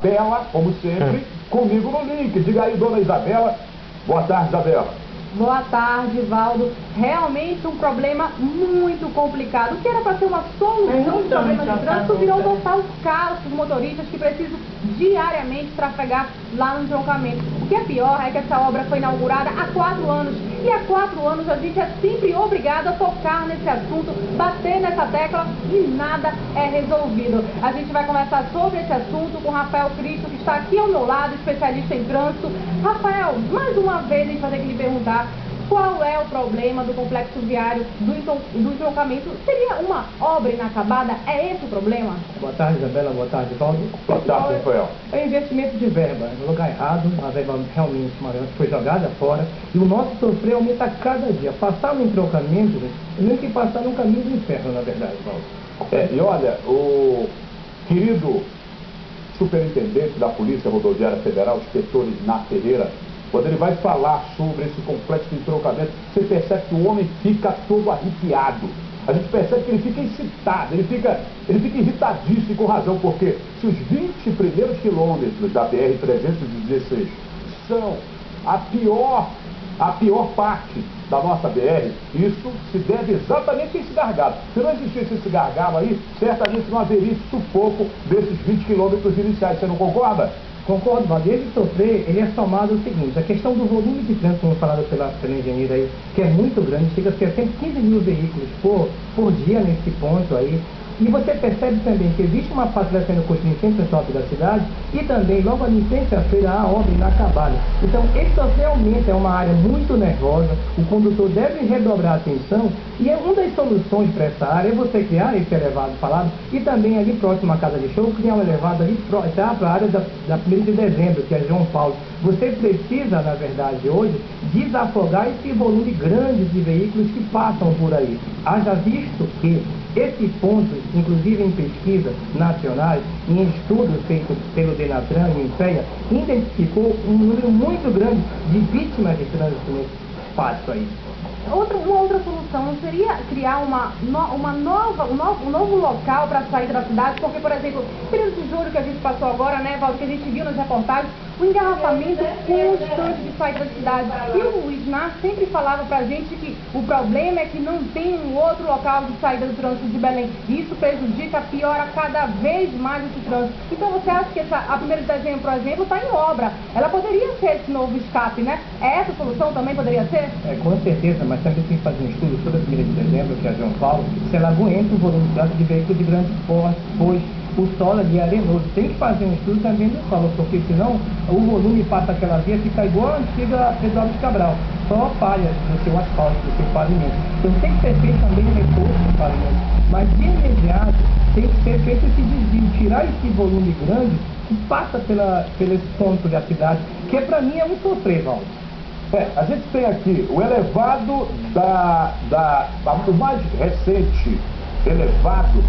Bela, como sempre, comigo no link. Diga aí, dona Isabela. Boa tarde, Isabela. Boa tarde, Valdo. Realmente um problema muito complicado. O que era para ser uma solução de problema de trânsito virou um total caos para os motoristas que precisam diariamente trafegar lá no entroncamento. O que é pior é que essa obra foi inaugurada há 4 anos. E há 4 anos a gente é sempre obrigado a tocar nesse assunto, bater nessa tecla e nada é resolvido. A gente vai conversar sobre esse assunto com Rafael Cristo, que está aqui ao meu lado, especialista em trânsito. Rafael, mais uma vez a gente vai ter que lhe perguntar qual é o problema do complexo viário do entroncamento. Seria uma obra inacabada? É esse o problema? Boa tarde, Isabela. Boa tarde, Valdo. Boa tarde, Rafael. É investimento de verba, no lugar errado, a verba realmente foi jogada fora, e o nosso sofrer aumenta a cada dia. Passar no entroncamento, nem que passar no caminho do inferno, na verdade, Valdo. E olha, o querido superintendente da Polícia Rodoviária Federal, inspetor Inácio Ferreira, quando ele vai falar sobre esse complexo de entroncamento, você percebe que o homem fica todo arrepiado. A gente percebe que ele fica excitado, ele fica irritadíssimo, com razão, porque se os 20 primeiros quilômetros da BR-316 são a pior parte da nossa BR, isso se deve exatamente a esse gargalo. Se não existisse esse gargalo aí, certamente não haveria esse sufoco desses 20 quilômetros iniciais. Você não concorda? Concordo, Valdo. Ele sofrer, ele é somado o seguinte: a questão do volume de trânsito, como falado pela engenheira aí, que é muito grande, chega a ser 115 mil veículos por dia nesse ponto aí. E você percebe também que existe uma facilidade sendo construída em centro shopping da cidade e também, logo ali em frente à feira, há obra inacabada. Então, esse realmente é uma área muito nervosa, o condutor deve redobrar a atenção, e uma das soluções para essa área é você criar esse elevado falado e também ali próximo à casa de show, criar um elevado ali para a área da 1º de dezembro, que é João Paulo. Você precisa, na verdade, hoje, desafogar esse volume grande de veículos que passam por aí. Haja visto que esse ponto, inclusive em pesquisas nacionais, em estudos feitos pelo Denatran e INPEA, identificou um número muito grande de vítimas de trânsito nesse espaço aí. Uma outra solução não seria criar um novo local para sair da cidade? Porque, por exemplo, o período de julho que a gente passou agora, né, Valdo, que a gente viu nas reportagens, o engarrafamento constante de sair da cidade. E o ISNAR sempre falava pra gente que o problema é que não tem um outro local de saída do trânsito de Belém. Isso prejudica, piora cada vez mais esse trânsito. Então você acha que a 1º de dezembro, por exemplo, está em obra? Ela poderia ser esse novo escape, né? Essa solução também poderia ser? Com certeza, mas também tem que fazer um estudo sobre a 1ª de dezembro, que é a João Paulo, se ela aguenta o volume de trânsito de veículos de grande porte, pois o solo ali é arenoso. Tem que fazer um estudo também do solo, porque senão o volume passa aquela via, fica igual a antiga Eduardo de Cabral, só palha no seu asfalto, no seu pavimento. Então tem que ser feito também um reforço do pavimento, mas de imediato tem que ser feito esse desvio, tirar esse volume grande que passa pelo esse ponto da cidade, que para mim é um sofrer, Valdo. A gente tem aqui o elevado o mais recente elevado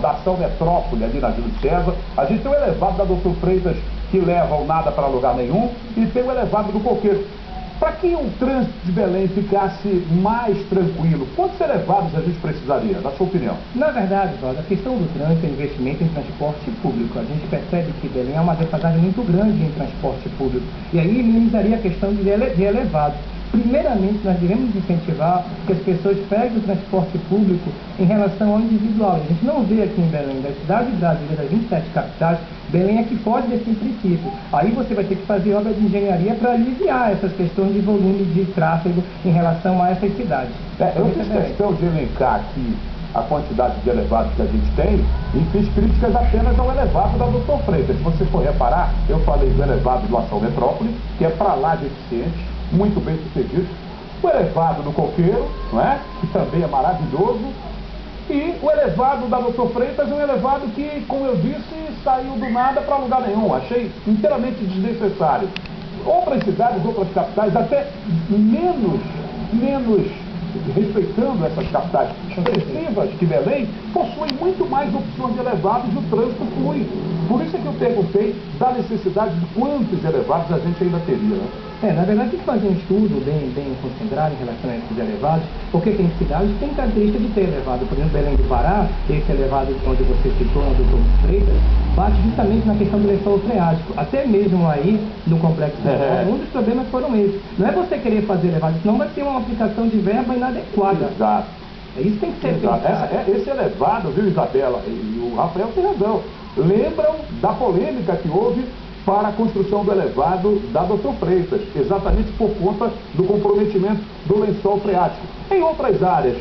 da ação Metrópole, ali na Júlio César. A gente tem o elevado da Doutor Freitas, que leva o nada para lugar nenhum, e tem o elevado do Coqueiro. Para que o trânsito de Belém ficasse mais tranquilo, quantos elevados a gente precisaria, na sua opinião? Na verdade, Valdo, a questão do trânsito é investimento em transporte público. A gente percebe que Belém é uma defasagem muito grande em transporte público. E aí minimizaria a questão de elevado. Primeiramente, nós devemos incentivar que as pessoas peguem o transporte público em relação ao individual. A gente não vê aqui em Belém, da cidade brasileira, das 27 capitais, Belém é que foge desse princípio. Aí você vai ter que fazer obra de engenharia para aliviar essas questões de volume de tráfego em relação a essas cidades. Eu fiz questão de elencar aqui a quantidade de elevados que a gente tem e fiz críticas apenas ao elevado da Doutor Freitas. Se você for reparar, eu falei do elevado do Ação Metrópole, que é para lá de eficiente, muito bem sucedido. O elevado do Coqueiro, não é? Que também é maravilhoso. E o elevado da Doutor Freitas é um elevado que, como eu disse, saiu do nada para lugar nenhum. Achei inteiramente desnecessário. Outras cidades, outras capitais, até menos respeitando essas capitais expressivas que Belém, possuem muito mais opções de elevados e o trânsito flui. Por isso é que eu perguntei da necessidade de quantos elevados a gente ainda teria, né? Na verdade tem que fazer um estudo bem concentrado em relação a esses elevados, porque tem cidades que têm característica de ter elevado. Por exemplo, Belém do Pará, esse elevado onde você citou, no Doutor Freitas, bate justamente na questão do lençol freático. Até mesmo aí, no complexo um dos problemas foram esses. Não é você querer fazer elevado, senão vai ter uma aplicação de verba inadequada. Exato. Isso tem que ser feito. Esse elevado, viu, Isabela, e o Rafael tem razão, lembram da polêmica que houve para a construção do elevado da Doutor Freitas, exatamente por conta do comprometimento do lençol freático. Em outras áreas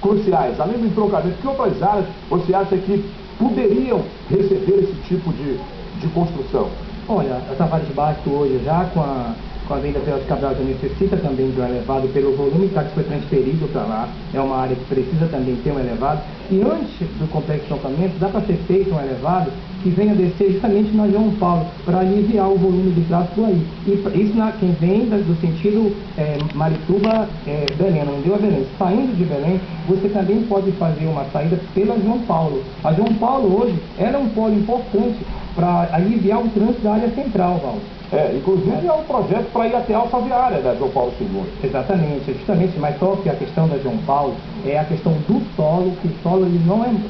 cruciais, além do entroncamento, que outras áreas você acha que poderiam receber esse tipo de construção? Olha, a Tavares Basto hoje já com a Avenida Pedro de Cabral já necessita também de um elevado pelo volume que foi transferido para lá. É uma área que precisa também ter um elevado. E antes do complexo de entroncamento, dá para ser feito um elevado que venha descer justamente na João Paulo, para aliviar o volume de tráfego aí. E isso quem vem do sentido Marituba, Belém, não deu a Belém. Saindo de Belém, você também pode fazer uma saída pela João Paulo. A João Paulo hoje era um polo importante para aliviar o trânsito da área central, Valdo. Inclusive é um projeto para ir até a Alçaviária da João Paulo II. Exatamente, justamente, mas só que a questão da João Paulo é a questão do solo, que o solo ele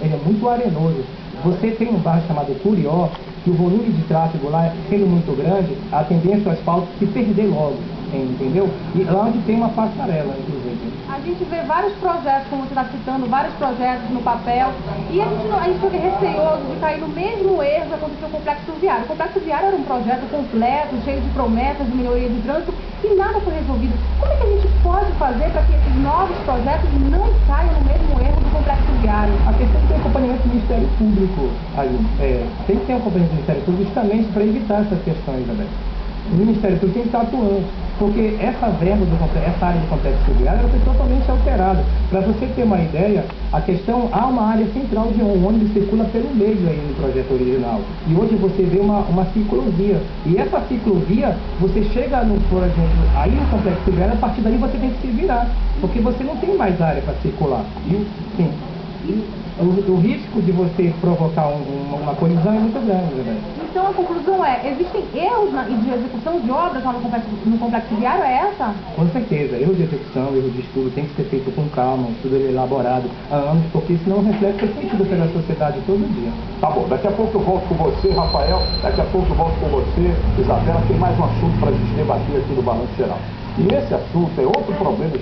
é muito arenoso. Você tem um bairro chamado Curió, que o volume de tráfego lá, sendo muito grande, a tendência do asfalto se perder logo, entendeu? E lá onde tem uma passarela, inclusive. A gente vê vários projetos, como você está citando, vários projetos no papel, e a gente fica receoso de cair no mesmo erro que aconteceu com o Complexo Viário. O Complexo Viário era um projeto completo, cheio de promessas de melhoria de trânsito, e nada foi resolvido. Como é que a gente pode fazer para que esses novos projetos não caiam no mesmo erro do Complexo Viário? A questão tem acompanhamento do Ministério Público aí. Tem que ter um acompanhamento do Ministério Público justamente para evitar essas questões também. O Ministério Público tem que estar atuando, porque essa verba, essa área de complexo viário, ela foi totalmente alterada. Para você ter uma ideia, há uma área central de ônibus circula pelo meio aí no projeto original. E hoje você vê uma ciclovia. E essa ciclovia, você chega por exemplo, aí no complexo viário, a partir daí você tem que se virar, porque você não tem mais área para circular. O risco de você provocar uma colisão é muito grande, né? Então a conclusão existem erros de execução de obras lá no complexo viário, é essa? Com certeza, erro de execução, erro de estudo tem que ser feito com calma, um estudo elaborado há anos, porque senão reflete o sentido pela sociedade todo dia. Tá bom, daqui a pouco eu volto com você, Rafael, daqui a pouco eu volto com você, Isabela, tem mais um assunto para a gente debater aqui no Balanço Geral. E esse assunto é outro problema